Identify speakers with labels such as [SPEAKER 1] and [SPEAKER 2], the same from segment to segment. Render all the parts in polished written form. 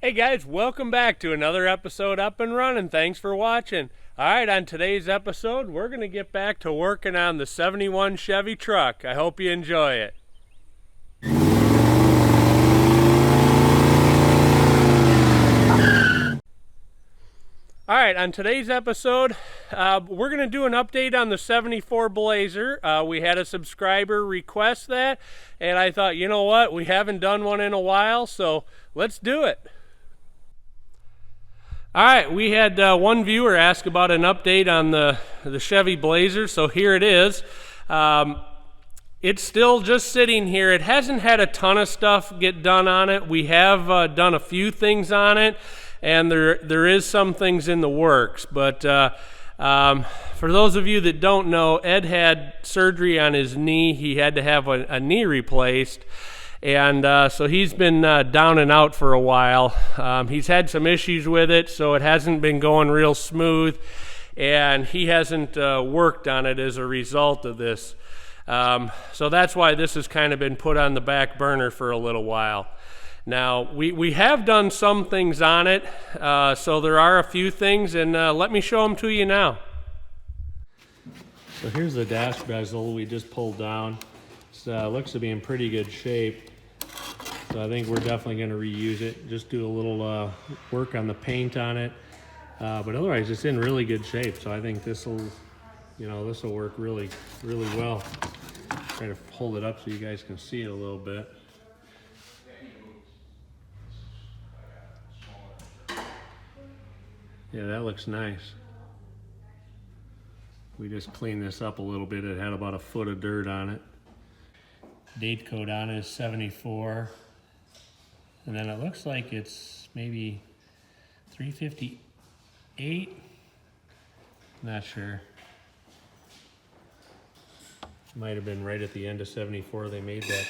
[SPEAKER 1] Hey guys, welcome back to another episode Up and Running. Thanks for watching. Alright, on today's episode, we're going to get back to working on the 71 Chevy truck. I hope you enjoy it. Alright, on today's episode, we're going to do an update on the 74 Blazer. We had a subscriber request that, and I thought, you know what, we haven't done one in a while, so let's do it. Alright, we had one viewer ask about an update on the Chevy Blazer, so here it is. It's still just sitting here. It hasn't had a ton of stuff get done on it. We have done a few things on it, and there is some things in the works. But for those of you that don't know, Ed had surgery on his knee. He had to have a knee replaced. And so he's been down and out for a while. He's had some issues with it, so it hasn't been going real smooth, and he hasn't worked on it as a result of this. So that's why this has kind of been put on the back burner for a little while. Now, we have done some things on it, so there are a few things, and let me show them to you now. So here's the dash bezel we just pulled down. It looks to be in pretty good shape. So I think we're definitely going to reuse it, just do a little work on the paint on it. But otherwise, it's in really good shape. So I think this will work really, really well. Try to hold it up so you guys can see it a little bit. Yeah, that looks nice. We just cleaned this up a little bit. It had about a foot of dirt on it. Date code on it is 74. And then it looks like it's maybe 358. Not sure. Might have been right at the end of 74 they made that.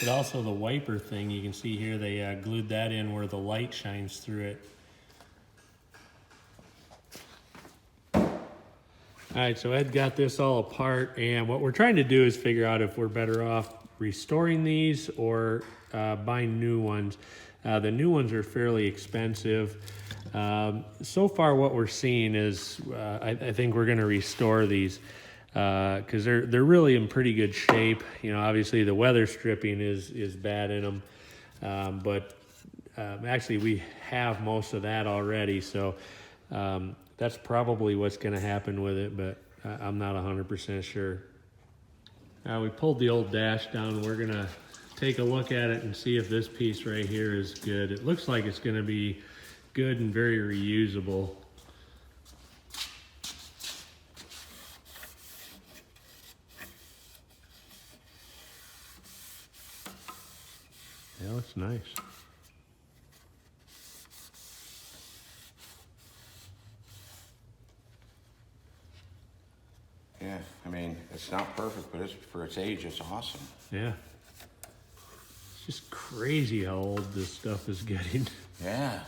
[SPEAKER 1] But also the wiper thing, you can see here they glued that in where the light shines through it. Alright, so Ed got this all apart, and what we're trying to do is figure out if we're better off restoring these or buying new ones. The new ones are fairly expensive. So far what we're seeing is I think we're going to restore these because they're really in pretty good shape. You know, obviously the weather stripping is bad in them, but actually we have most of that already, so that's probably what's going to happen with it, but I'm not 100% sure. We pulled the old dash down. We're going to take a look at it and see if this piece right here is good. It looks like it's going to be good and very reusable. Yeah, it looks nice.
[SPEAKER 2] Yeah, I mean, it's not perfect, but for its age, it's awesome.
[SPEAKER 1] Yeah. It's just crazy how old this stuff is getting.
[SPEAKER 2] Yeah.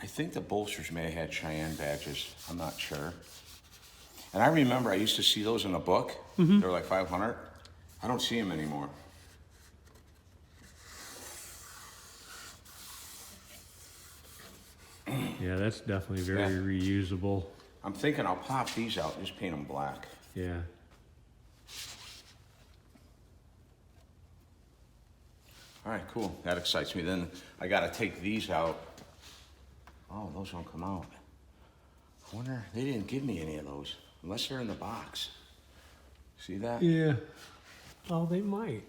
[SPEAKER 2] I think the bolsters may have had Cheyenne badges. I'm not sure. And I remember I used to see those in a book. Mm-hmm. They were like 500. I don't see them anymore.
[SPEAKER 1] Yeah, that's definitely very reusable.
[SPEAKER 2] I'm thinking I'll pop these out and just paint them black.
[SPEAKER 1] Yeah.
[SPEAKER 2] All right, cool. That excites me. Then I got to take these out. Oh, those won't come out. I wonder, they didn't give me any of those, unless they're in the box. See that?
[SPEAKER 1] Yeah. Oh, they might.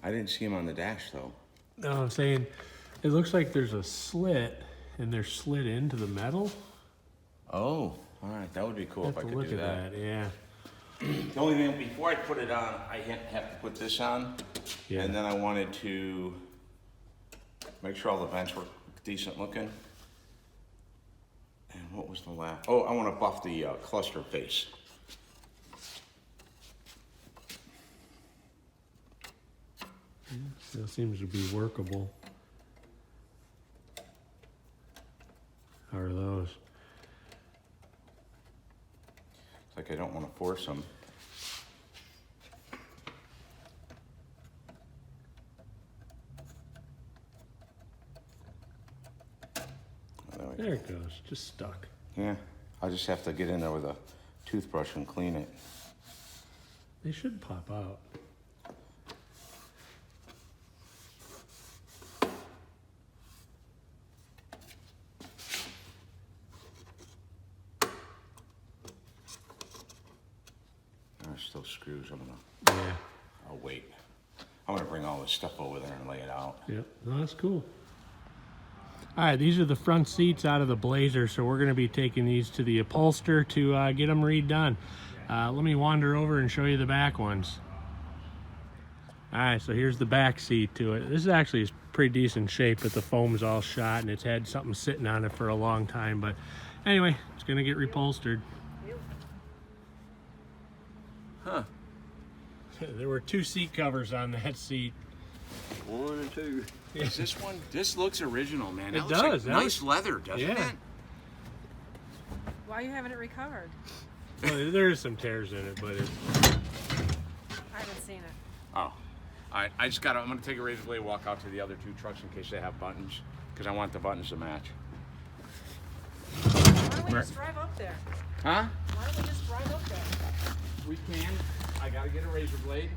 [SPEAKER 2] I didn't see them on the dash, though.
[SPEAKER 1] No, I'm saying it looks like there's a slit, and they're slid into the metal.
[SPEAKER 2] Oh, all right. That would be cool if I could
[SPEAKER 1] look
[SPEAKER 2] do
[SPEAKER 1] at that. Yeah.
[SPEAKER 2] The only thing, before I put it on, I have to put this on.
[SPEAKER 1] Yeah.
[SPEAKER 2] And then I wanted to make sure all the vents were decent looking. And what was the last? Oh, I want to buff the cluster face.
[SPEAKER 1] That seems to be workable. How are those?
[SPEAKER 2] It's like I don't want to force them.
[SPEAKER 1] There it goes, just stuck.
[SPEAKER 2] Yeah, I'll just have to get in there with a toothbrush and clean it.
[SPEAKER 1] They should pop out.
[SPEAKER 2] There's still screws.
[SPEAKER 1] Yeah.
[SPEAKER 2] I'll wait. I'm gonna bring all this stuff over there and lay it out.
[SPEAKER 1] Yep, no, that's cool. All right, these are the front seats out of the Blazer, so we're gonna be taking these to the upholster to get them redone. Let me wander over and show you the back ones. All right, so here's the back seat to it. This is actually pretty decent shape, but the foam's all shot and it's had something sitting on it for a long time. But anyway, it's gonna get repolstered.
[SPEAKER 2] Huh.
[SPEAKER 1] There were 2 seat covers on that seat.
[SPEAKER 3] 1 and 2.
[SPEAKER 2] Is this one? This looks original, man.
[SPEAKER 1] It
[SPEAKER 2] That looks
[SPEAKER 1] does.
[SPEAKER 2] like nice leather, doesn't
[SPEAKER 1] Yeah.
[SPEAKER 2] it?
[SPEAKER 4] Why are you having it recovered?
[SPEAKER 1] Well, there's some tears in it, but it,
[SPEAKER 4] I haven't seen it.
[SPEAKER 2] Oh. All right, I'm gonna take a razor blade, walk out to the other 2 trucks in case they have buttons, because I want the buttons to match.
[SPEAKER 4] Why don't we just drive up there?
[SPEAKER 2] Huh?
[SPEAKER 4] Why don't we just drive up there?
[SPEAKER 2] We can. I gotta get a razor blade.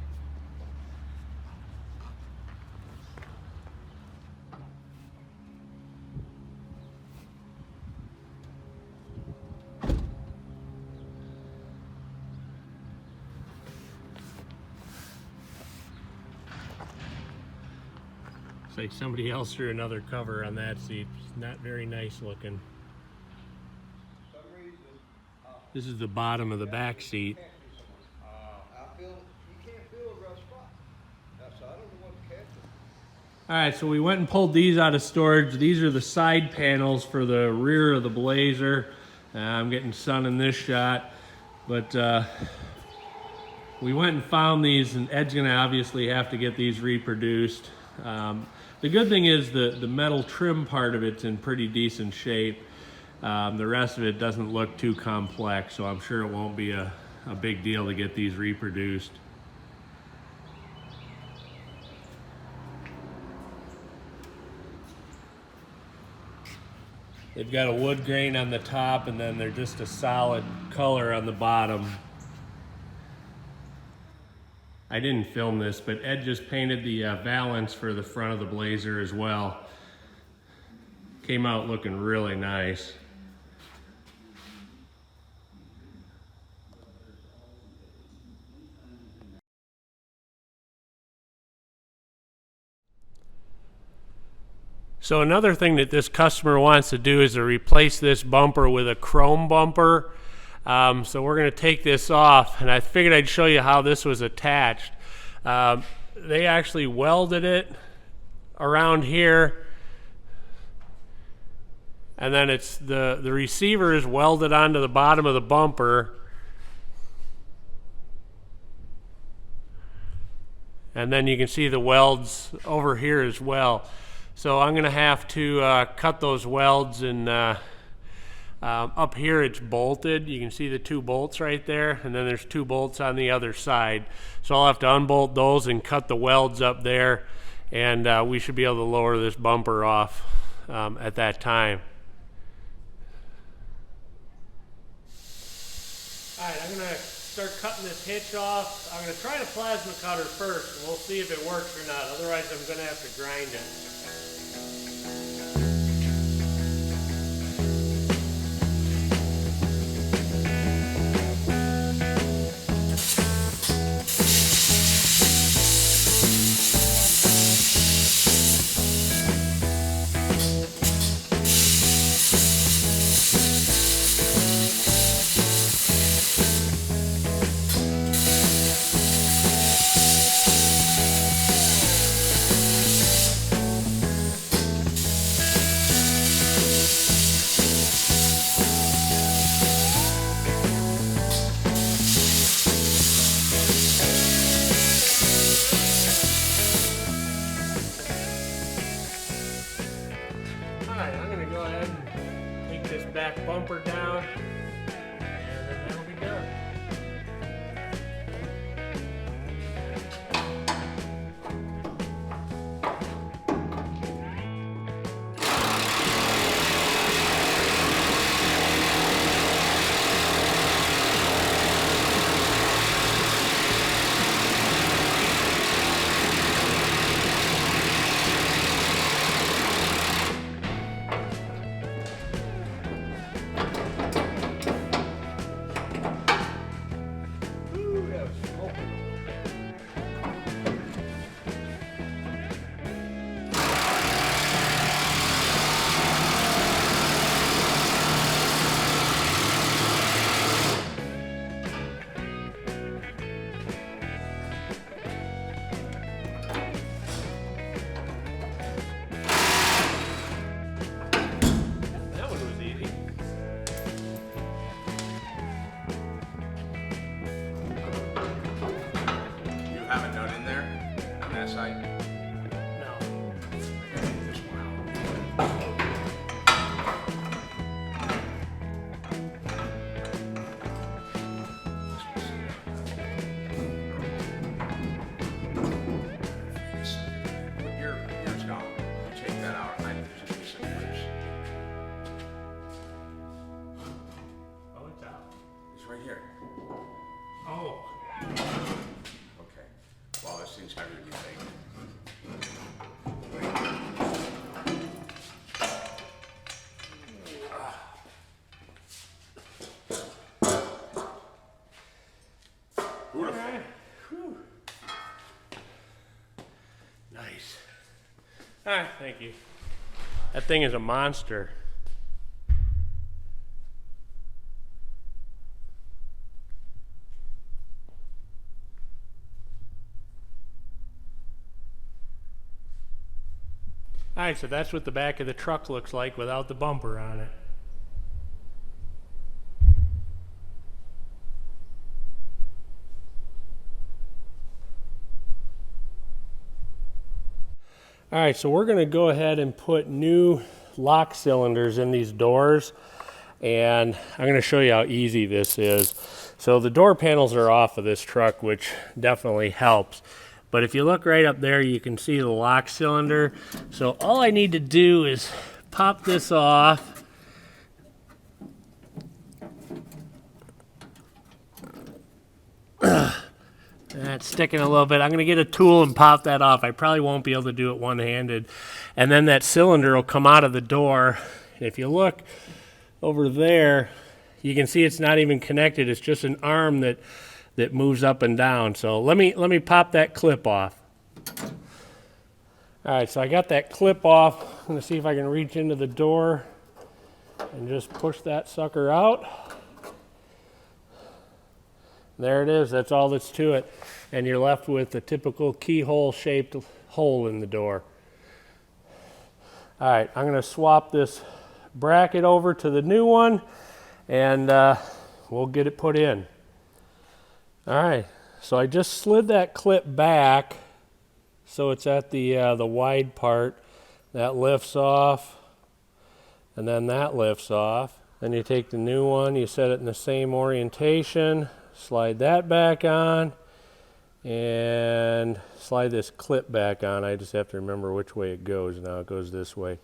[SPEAKER 1] it's like somebody else threw another cover on that seat. It's not very nice looking. This is the bottom of the back seat.
[SPEAKER 3] You can't feel a rough spot. So I don't know what the catch is.
[SPEAKER 1] All right, so we went and pulled these out of storage. These are the side panels for the rear of the Blazer. I'm getting sun in this shot, but we went and found these, and Ed's gonna obviously have to get these reproduced. The good thing is the metal trim part of it's in pretty decent shape. The rest of it doesn't look too complex, so I'm sure it won't be a big deal to get these reproduced. They've got a wood grain on the top, and then they're just a solid color on the bottom. I didn't film this, but Ed just painted the valance for the front of the Blazer as well. Came out looking really nice. So another thing that this customer wants to do is to replace this bumper with a chrome bumper. So we're going to take this off, and I figured I'd show you how this was attached. They actually welded it around here, and then it's the receiver is welded onto the bottom of the bumper, and then you can see the welds over here as well. So I'm going to have to cut those welds, and up here it's bolted. You can see the 2 bolts right there, and then there's 2 bolts on the other side. So I'll have to unbolt those and cut the welds up there, and we should be able to lower this bumper off at that time. All right, I'm going to start cutting this hitch off. I'm going to try the plasma cutter first, and we'll see if it works or not. Otherwise, I'm going to have to grind it. Back bumper down, and then that'll be done.
[SPEAKER 2] here.
[SPEAKER 1] Oh.
[SPEAKER 2] Okay. Wow, this thing's heavier than you think. Beautiful.
[SPEAKER 1] Whew. Nice. Ah, thank you. That thing is a monster. Alright, so that's what the back of the truck looks like without the bumper on it. Alright, so we're going to go ahead and put new lock cylinders in these doors, and I'm going to show you how easy this is. So the door panels are off of this truck, which definitely helps. But if you look right up there, you can see the lock cylinder. So all I need to do is pop this off. That's sticking a little bit. I'm going to get a tool and pop that off. I probably won't be able to do it one-handed. And then that cylinder will come out of the door. If you look over there, you can see it's not even connected. It's just an arm that moves up and down. So let me pop that clip off. All right, so I got that clip off. I'm going to see if I can reach into the door and just push that sucker out. There it is. That's all that's to it. And you're left with a typical keyhole-shaped hole in the door. All right, I'm going to swap this bracket over to the new one, and we'll get it put in. All right, so I just slid that clip back so it's at the wide part. That lifts off, and then that lifts off. Then you take the new one, you set it in the same orientation, slide that back on, and slide this clip back on. I just have to remember which way it goes. Now it goes this way.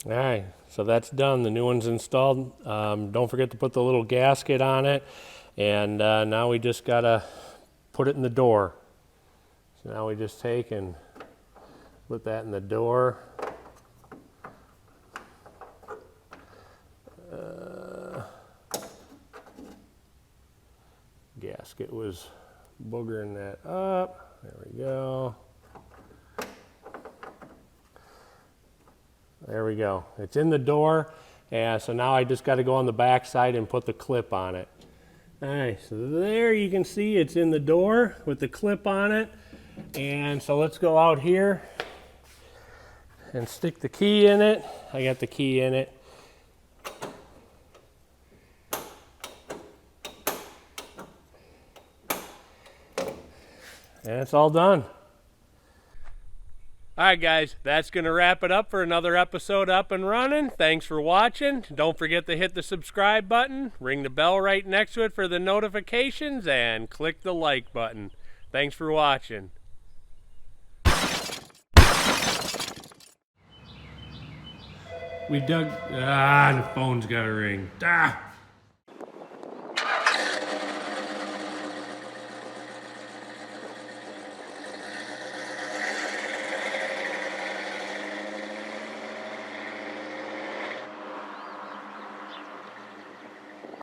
[SPEAKER 1] All right, so that's done. The new one's installed. Don't forget to put the little gasket on it. And now we just gotta put it in the door. So now we just take and put that in the door. Gasket was boogering that up. There we go. There we go. It's in the door, and so now I just got to go on the back side and put the clip on it. All right, so there you can see it's in the door with the clip on it. And so let's go out here and stick the key in it. I got the key in it. And it's all done. All right, guys, that's going to wrap it up for another episode Up and Running. Thanks for watching. Don't forget to hit the subscribe button, ring the bell right next to it for the notifications, and click the like button. Thanks for watching. We dug... the phone's got to ring.